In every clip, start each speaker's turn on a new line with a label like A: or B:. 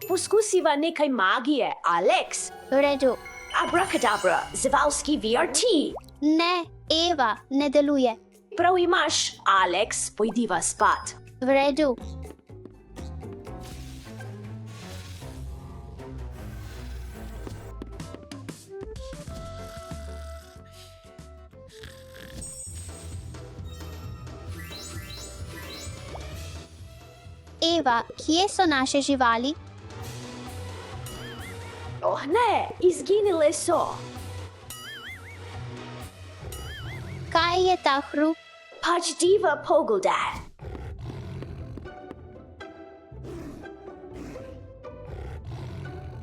A: Poskusiva nekaj magije, Alex.
B: V redu.
A: Abracadabra, zivalski VRT.
B: Ne, Eva, ne deluje.
A: Prav imaš, Alex, pojdiva spat.
B: V redu. Eva, kje so naše živali?
A: Oh ne, izginile so.
B: Kaj je ta hrup?
A: Pač diva Pogledad.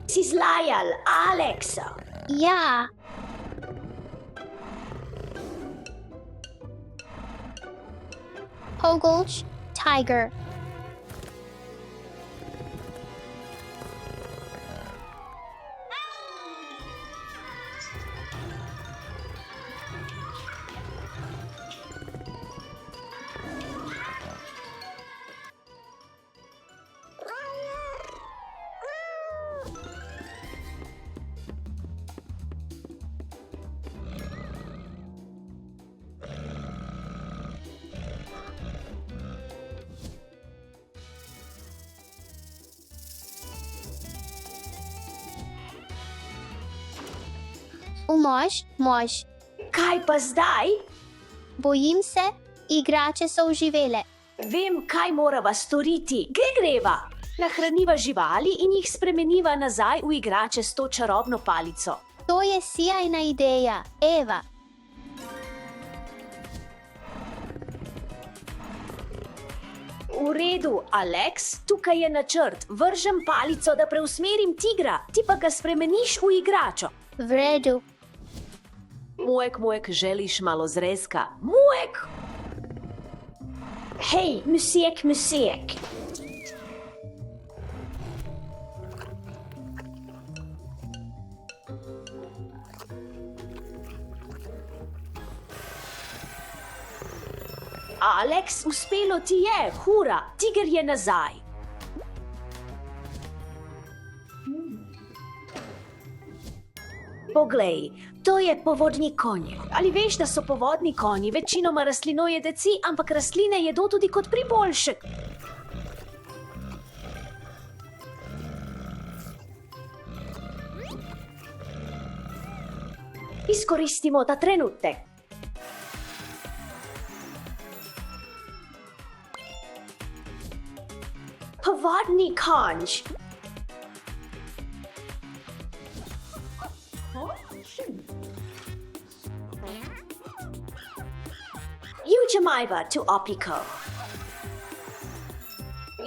A: Si zlajal, Alexa.
B: Ja. Pogolč, tiger. Mož.
A: Kaj pa zdaj?
B: Bojim se, igrače so oživele.
A: Vem, kaj morava storiti. Greva. Nahraniva živali in jih spremeniva nazaj v igrače s to čarobno palico.
B: To je sijajna ideja, Eva.
A: V redu, Alex, tukaj je načrt. Vržem palico, da preusmerim tigra, ti pa ga spremeniš v igračo.
B: V redu.
A: Muek, želiš malo zrezka? Muek! Hej, musiek. Alex, uspelo ti je, hura, tiger je nazaj. Poglej, to je povodni konj. Ali veš, da so povodni konji večinoma rastlinojedeci, ampak rastline jedo tudi kot priboljšek? Izkoristimo ta trenutek. Povodni konj. Jujamajva tu opiko.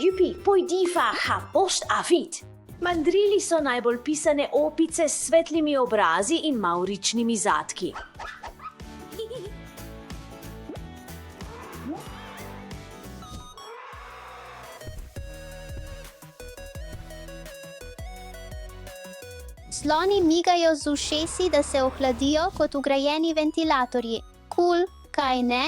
A: Jupi, pojdiva ha post avit. Mandrili so najbolj pisane opice s svetlimi obrazi in mavričnimi zadki.
B: Sloni migajo z ušesi, da se ohladijo kot vgrajeni ventilatorji. Kul, kaj ne?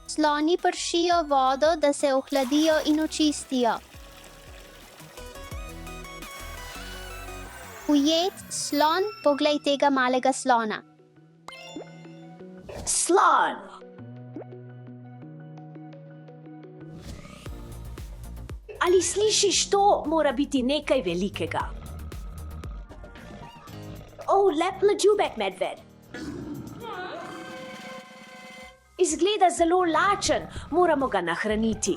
B: Sloni pršijo vodo, da se ohladijo in očistijo. Ujet, slon, poglej tega malega slona.
A: Slon! Ali slišiš to? Mora biti nekaj velikega. Lep lađubek medved. Izgleda zelo lačen, moramo ga nahraniti.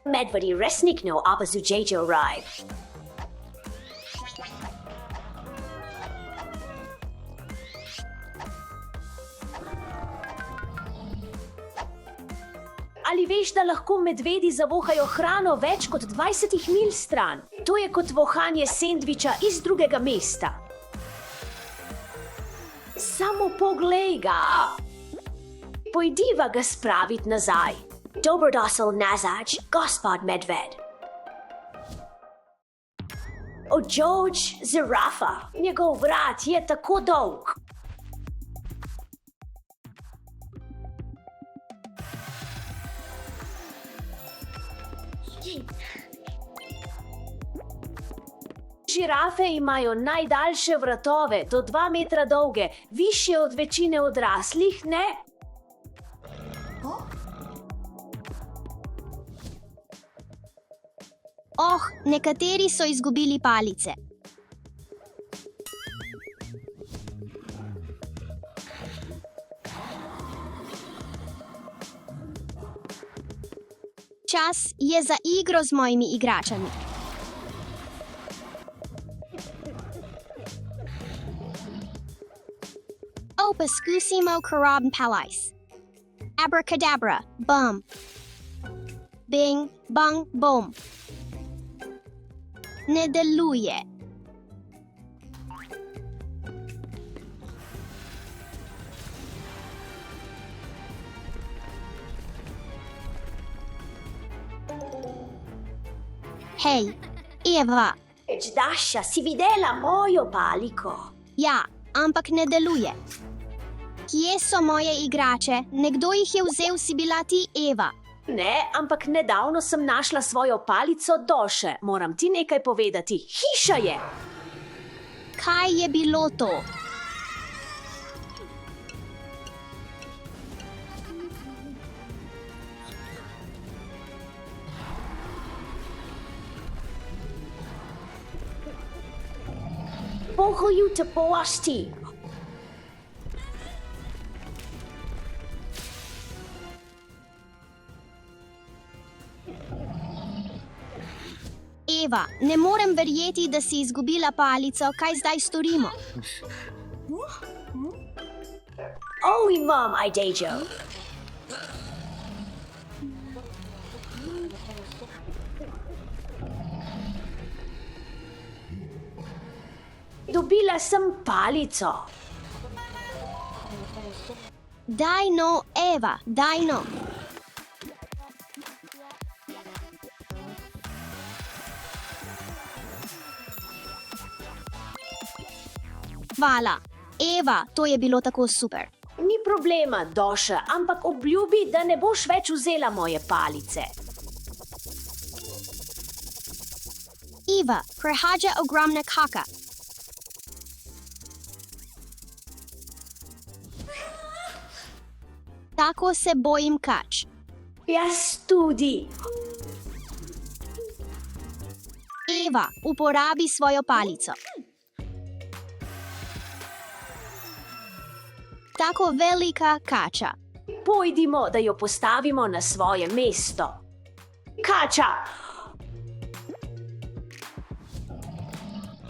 A: Medvedi resnikno opazujejo raj. Ali veš, da lahko medvedi zavohajo hrano več kot 20 milj stran? To je kot vohanje sendviča iz drugega mesta. Samo poglej ga. Pojdiva ga spraviti nazaj. Dobrodošel nazaj, gospod medved. George, zirafa. Njegov vrat je tako dolg. Žirafe imajo najdaljše vratove, do 2 metra dolge, višje od večine odraslih, ne?
B: Oh, nekateri so izgubili palice. Čas je za igro z mojimi igračami. Poskusimo Karabn Palace. Abracadabra, bum. Bing, bang, bom. Ne deluje. Hej, Eva.
A: Daša, si videla mojo paliko?
B: Ja, ampak ne deluje. Kje so moje igrače? Nekdo jih je vzel, si bila ti, Eva.
A: Ne, ampak nedavno sem našla svojo palico Doše. Moram ti nekaj povedati. Hiša je!
B: Kaj je bilo to?
A: Pohojju te pošti.
B: Eva, ne morem verjeti, da si izgubila palico. Kaj zdaj storimo?
A: Imam idejo. Dobila sem palico.
B: Daj no, Eva, daj no. Hvala. Eva, to je bilo tako super.
A: Ni problema, Doša, ampak obljubi, da ne boš več vzela moje palice.
B: Eva, prehaja ogromna kaka. Tako se bojim kač.
A: Jaz tudi.
B: Eva, uporabi svojo palico. Tako velika kača.
A: Pojdimo, da jo postavimo na svoje mesto. Kača!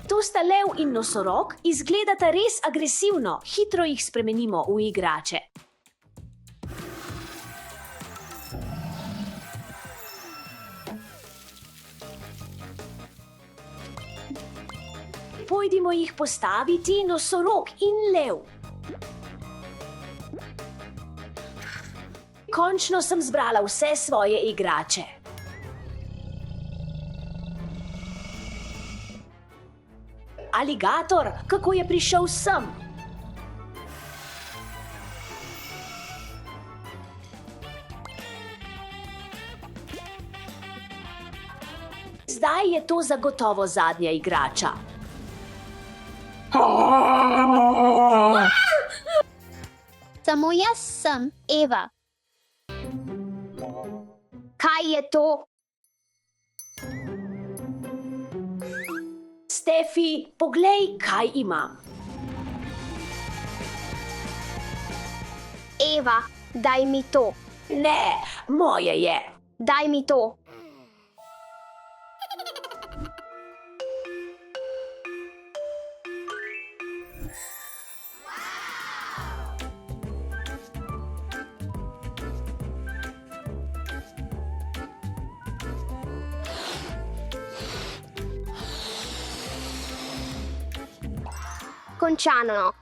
A: To sta lev in nosorog, izgledata res agresivno. Hitro jih spremenimo v igrače. Pojdimo jih postaviti, nosorog in lev. Končno sem zbrala vse svoje igrače. Aligator, kako je prišel sem? Zdaj je to zagotovo zadnja igrača.
B: Samo jaz sem, Eva. Kaj je to?
A: Stefi, poglej, kaj imam.
B: Eva, daj mi to.
A: Ne, moje je.
B: Daj mi to. Končano.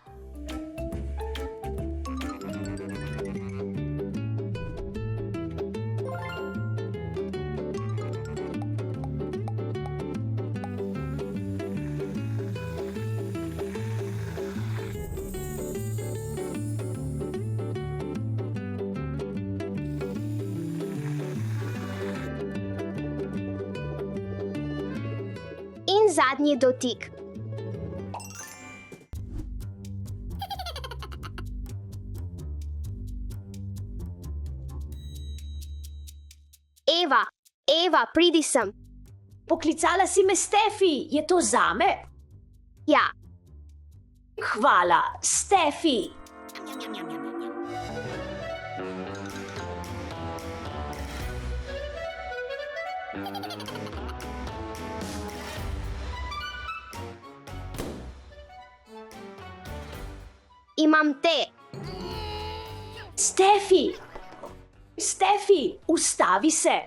B: zadnji dotik. Eva, pridi sem.
A: Poklicala si me Stefi, je to zame?
B: Ja,
A: Hvala, Stefi.
B: imam te.
A: Stefi! Stefi, ustavi se!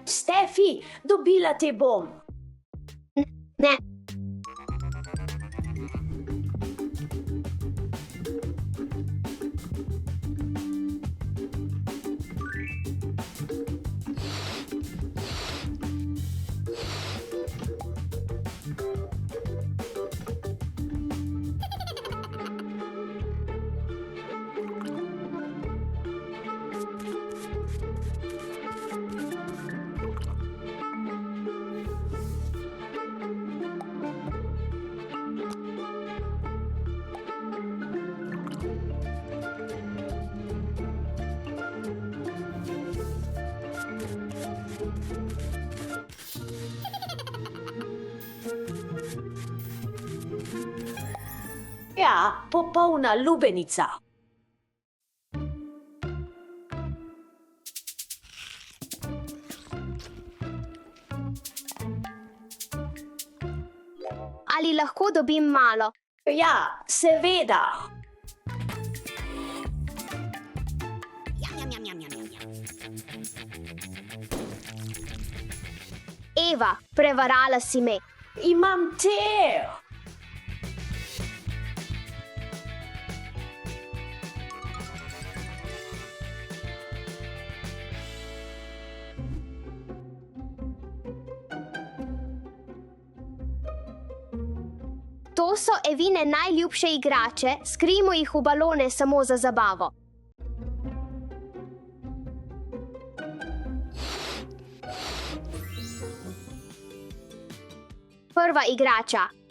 A: Stefi, dobila te bom!
B: Ne,
A: Ja, popolna lubenica.
B: ali lahko dobim malo?
A: Ja, seveda.
B: Eva, prevarala si me.
A: Imam te.
B: To so Evine najljubše igrače, skrijmo jih v balone samo za zabavo. Prva igrača.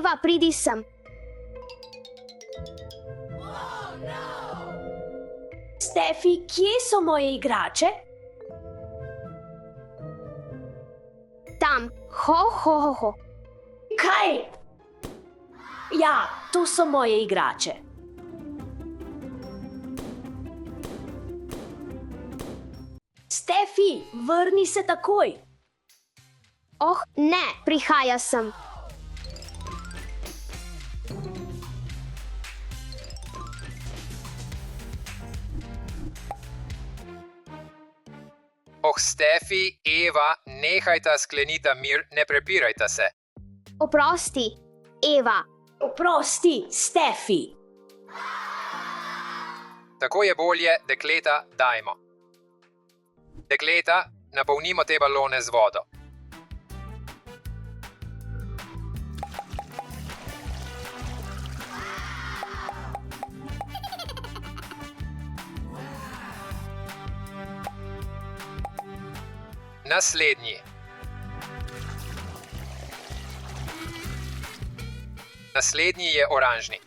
B: Eva, pridi sem.
A: Stefi, kje so moje igrače?
B: Tam, ho.
A: Kaj? Ja, to so moje igrače. Stefi, vrni se takoj.
B: Oh, ne, prihaja sem.
C: Oh, Stefi, Eva, nehajta sklenita mir, ne prepirajta se.
B: Oprosti, Eva.
A: Oprosti, Stefi.
C: Tako je bolje, dekleta, dajmo. Dekleta, napolnimo te balone z vodo. Naslednji. Naslednji je oranžni.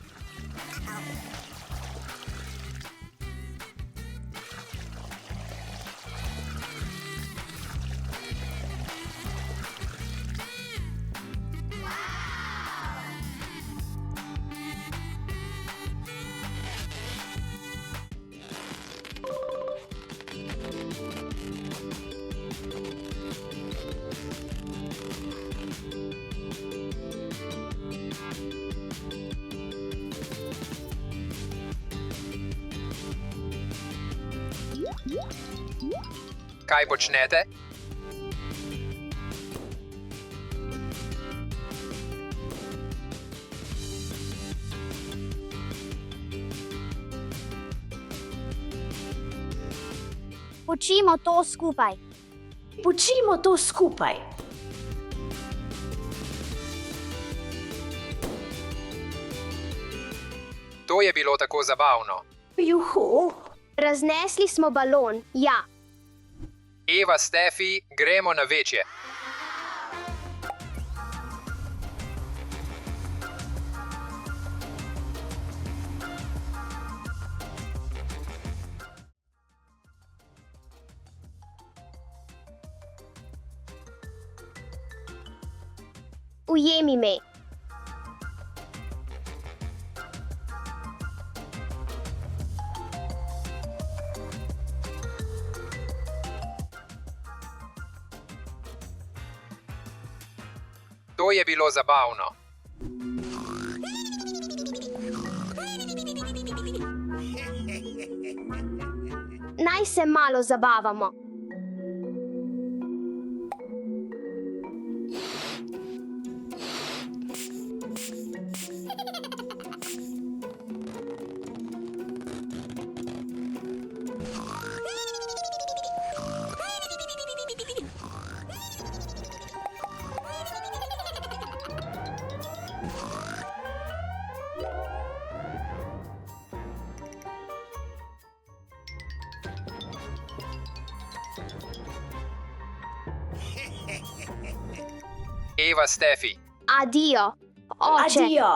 C: Kaj počnete?
B: Počimo to skupaj.
A: Počimo to skupaj.
C: To je bilo tako zabavno.
A: Juhu.
B: Raznesli smo balon, ja.
C: Eva, Stefi, gremo na večje.
B: Ujemi me.
C: To je bilo zabavno.
B: Naj se malo zabavamo.
C: Eva, Stefi,
B: Adio. Oče.
A: Adijo.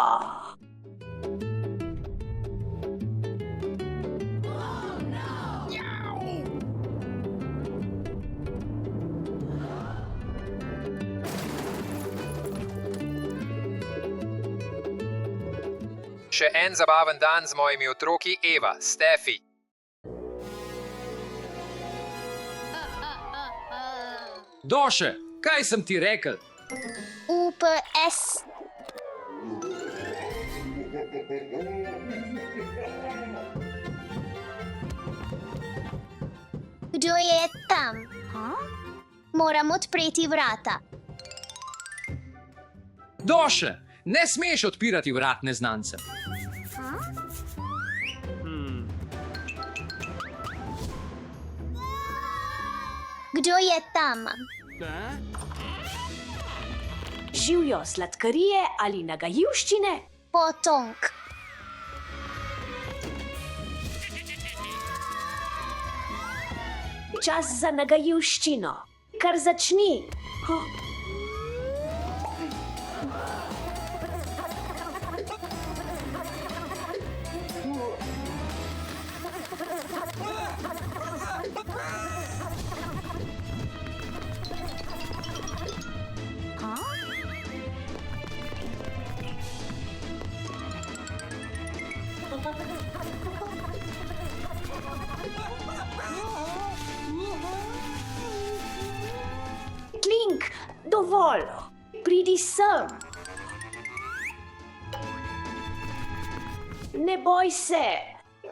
C: še en zabaven dan z mojimi otroki Eva, Stefi.
D: Doše, kaj sem ti rekel?
B: UPS. Kdo je tam? Moram odpreti vrata.
D: Doše, ne smeš odpirati vrat neznancem.
B: Kdo je tam?
A: Živijo sladkarije ali nagajivščine?
B: Potonk.
A: Čas za nagajivščino. Kar začni. Klink, dovolj. Pridi sem. Ne boj se.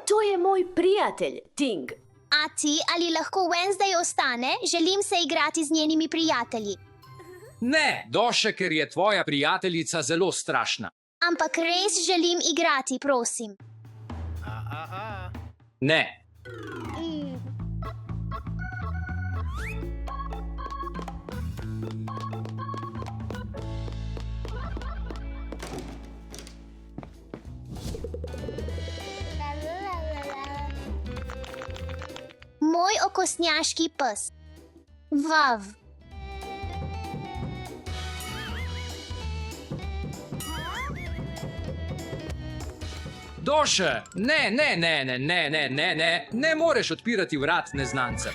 A: To je moj prijatelj, Ting.
B: A ti, ali lahko Wednesday ostane? Želim se igrati z njenimi prijatelji.
D: Ne, Doše, ker je tvoja prijateljica zelo strašna.
B: Ampak res želim igrati, prosim.
D: Ne.
B: Moj okostnjaški pes. Vav.
D: Doše, ne moreš odpirati vrat neznancem.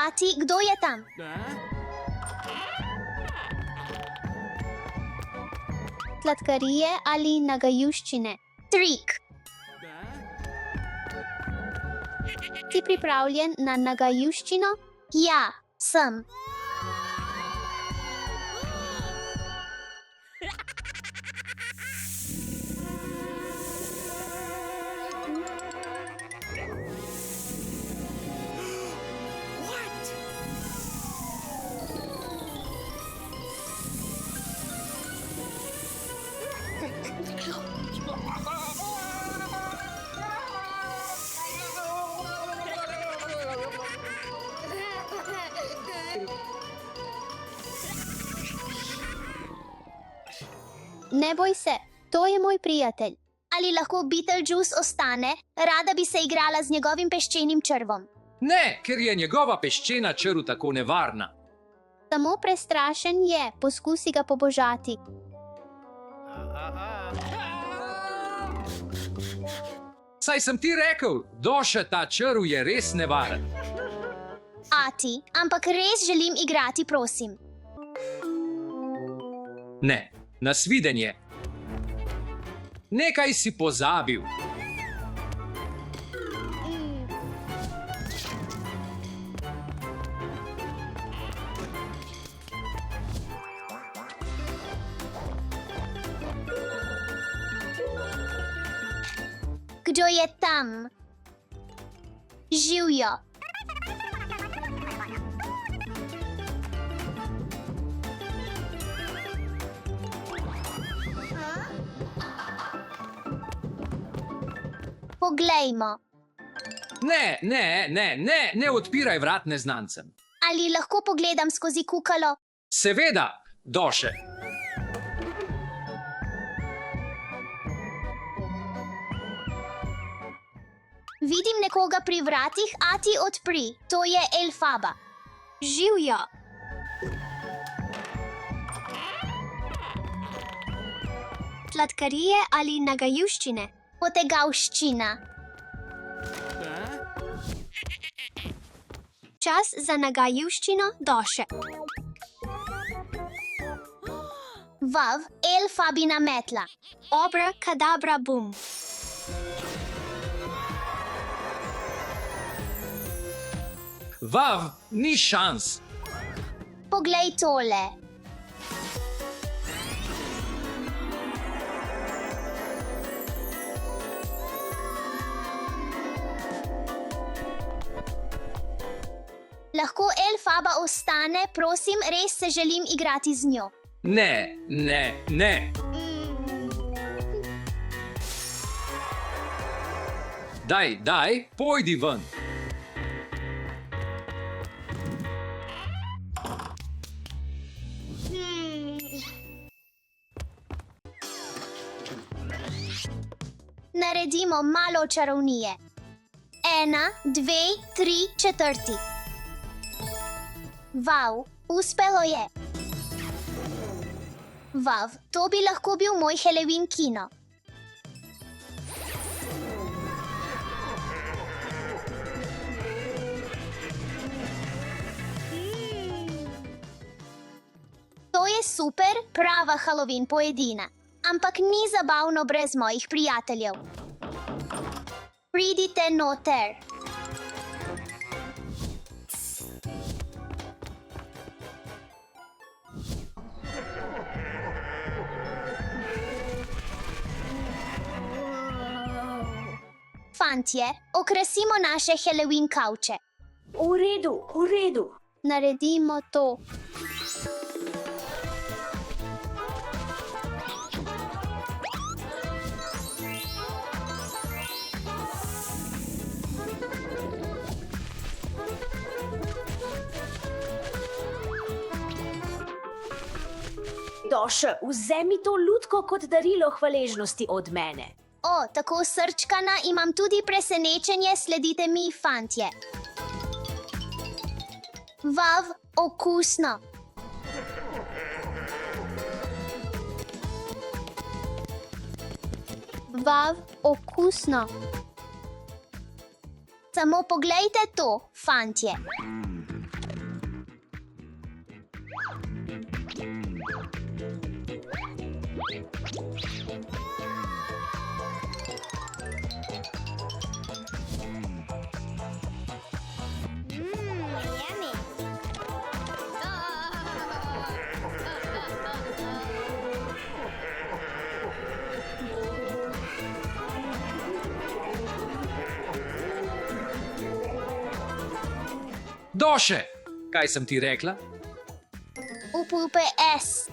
B: Ati, kdo je tam? Sladkarije ali nagajivščine? Trik. Si pripravljen na nagajivščino? Ja, sem. Ne boj se, to je moj prijatelj. Ali lahko Beetlejuice ostane? Rada bi se igrala z njegovim peščenim črvom.
D: Ne, ker je njegova peščena črv tako nevarna.
B: Samo prestrašen je, poskusi ga pobožati.
D: Saj sem ti rekel, Doše, ta črv je res nevaren.
B: Ati, ampak res želim igrati, prosim.
D: Ne, nasvidenje. Nekaj si pozabil.
B: Kdo je tam? Živijo. Poglejmo.
D: Ne odpiraj vrat neznancem.
B: Ali lahko pogledam skozi kukalo?
D: Seveda, Doše.
B: Vidim nekoga pri vratih, Ati, odpri. To je Elfaba. Živijo. Sladkarije ali nagajivščine? Potegavščina. Čas za nagajivščino, Doše. Vav, Elfabina metla. Obra, kadabra, bum.
D: Vav, ni šans.
B: Poglej tole. Lahko Elfaba ostane, prosim, res se želim igrati z njo.
D: Ne. Daj, pojdi ven.
B: Naredimo malo čarovnije. 1, 2, 3, 4. Vav, uspelo je. Vav, to bi lahko bil moj Halloween kino. To je super, prava Halloween pojedina. Ampak ni zabavno brez mojih prijateljev. Pridite noter. Fantje, okrasimo naše Halloween kavče.
A: V redu.
B: Naredimo to.
A: Doše, vzemi to lutko kot darilo hvaležnosti od mene.
B: O, tako srčkana, imam tudi presenečenje, sledite mi, fantje. Vav, okusno. Vav, okusno. Samo poglejte to, fantje.
D: Doše, kaj sem ti rekla?
B: Upupe S.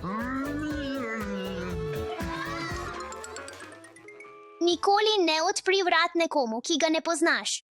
B: Nikoli ne odpri vrat nekomu, ki ga ne poznaš.